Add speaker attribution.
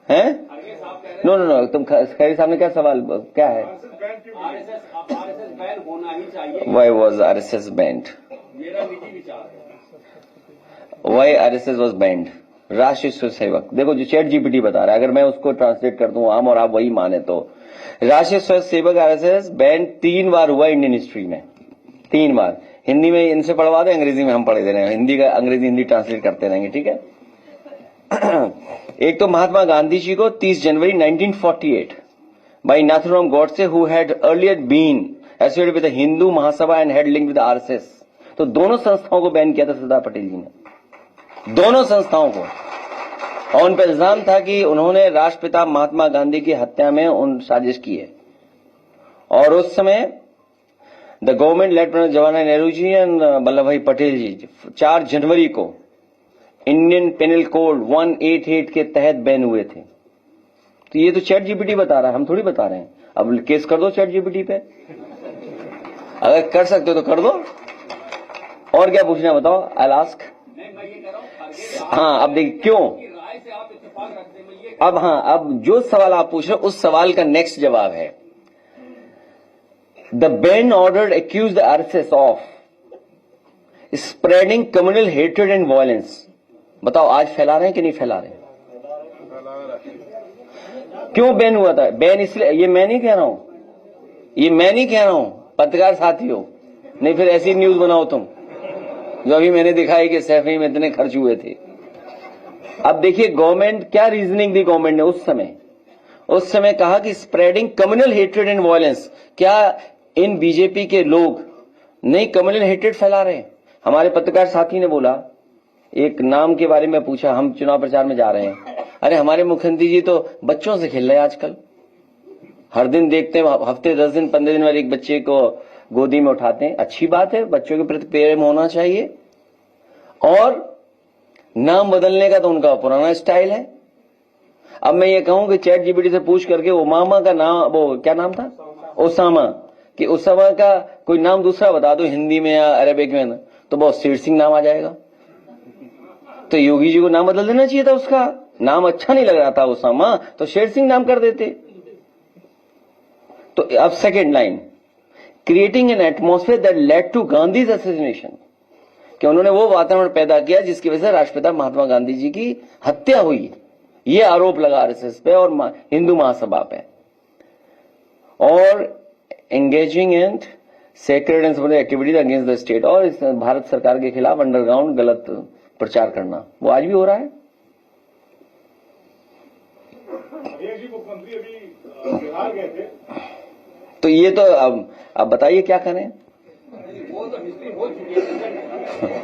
Speaker 1: हैं? No no no, तुम खैरी साहब ने क्या सवाल क्या है?
Speaker 2: आरएसएस बैन होना ही चाहिए।
Speaker 1: Why was RSS banned?
Speaker 2: मेरा निजी विचार है।
Speaker 1: Why RSS was banned? राष्ट्रीय स्वयंसेवक, देखो जो चैट जीपीटी बता रहा है, अगर मैं उसको ट्रांसलेट कर दूं आम और आप वही माने तो राष्ट्रीय स्वयंसेवक RSS बैन 3 बार हुआ इंडियन हिस्ट्री में, 3 बार। हिंदी में इनसे पढ़वा दें, अंग्रेजी में हम पढ़ दे रहे हैं, हिंदी का अंग्रेजी हिंदी ट्रांसलेट करते रहेंगे, ठीक है। एक तो महात्मा गांधी जी को 30 जनवरी 1948 by Nathuram Godse, who had earlier been associated with the Hindu Mahasabha and had linked with the RSS. तो दोनों संस्थाओं को बैन किया था सरदार पटेल जी ने, दोनों संस्थाओं को, और उन पर इल्जाम था कि उन्होंने राष्ट्रपिता महात्मा गांधी की हत्या में उन साजिश की है। और उस समय the government led by Jawaharlal Nehru ji and Vallabh Bhai Patel जी 4 जनवरी को इंडियन पेनल कोड 188 के तहत बैन हुए थे। तो ये तो चैट जीपीटी बता रहा है, हम थोड़ी बता रहे हैं। अब केस कर दो चैट जीपीटी पे, अगर कर सकते हो तो कर दो। और क्या पूछना है बताओ, आई आस्क। हाँ, अब देखिए क्यों, अब हाँ, अब जो सवाल आप पूछ रहे हो उस सवाल का नेक्स्ट जवाब है, the ban order accuse the RSS of spreading communal hatred and violence. बताओ आज फैला रहे हैं कि नहीं फैला रहे हैं? क्यों बैन हुआ था? बैन इसलिए, ये मैं नहीं कह रहा हूं, ये मैं नहीं कह रहा हूं, पत्रकार साथी हो, नहीं फिर ऐसी न्यूज बनाओ तुम जो अभी मैंने दिखाई कि सैफई में इतने खर्च हुए थे। अब देखिए गवर्नमेंट क्या रीजनिंग दी गवर्नमेंट ने उस समय कहा कि spreading communal hatred and violence. क्या इन बीजेपी के लोग नहीं कम्युनल हेट्रेड फैला रहे हैं? हमारे पत्रकार साथी ने बोला, एक नाम के बारे में पूछा, हम चुनाव प्रचार में जा रहे हैं, अरे हमारे मुख्यमंत्री जी तो बच्चों से खेल रहे हैं आजकल, हर दिन देखते हैं, हफ्ते 10 दिन 15 दिन वाले एक बच्चे को गोदी में उठाते हैं। अच्छी बात है, बच्चों के प्रति प्रेम होना चाहिए, और नाम बदलने का तो उनका पुराना स्टाइल है। अब मैं ये कहूं कि चैट जीपीटी से पूछ करके ओबामा का नाम, वो क्या नाम था, ओसामा, कि ओसामा का कोई नाम दूसरा बता दो हिंदी में या अरेबिक में, तो बहुत शेर सिंह नाम आ जाएगा। तो योगी जी को नाम बदल देना चाहिए था, उसका नाम अच्छा नहीं लग रहा था ओसामा, तो शेर सिंह नाम कर देते। तो अब second line, creating an atmosphere that led to Gandhi's assassination, कि उन्होंने वो वातावरण पैदा किया जिसकी वजह से राष्ट्रपिता महात्मा गांधी जी की हत्या हुई। ये आरोप लगा आरएसएस पे और हिंदू महासभा पे। और engaging and sacred and activities against the state, और इस भारत सरकार के खिलाफ अंडरग्राउंड गलत प्रचार करना, वो आज भी हो रहा है।
Speaker 2: मुख्यमंत्री अभी बिहार गए थे,
Speaker 1: तो ये तो अब बताइए क्या करें।
Speaker 2: वो तो हिस्ट्री हो चुकी है।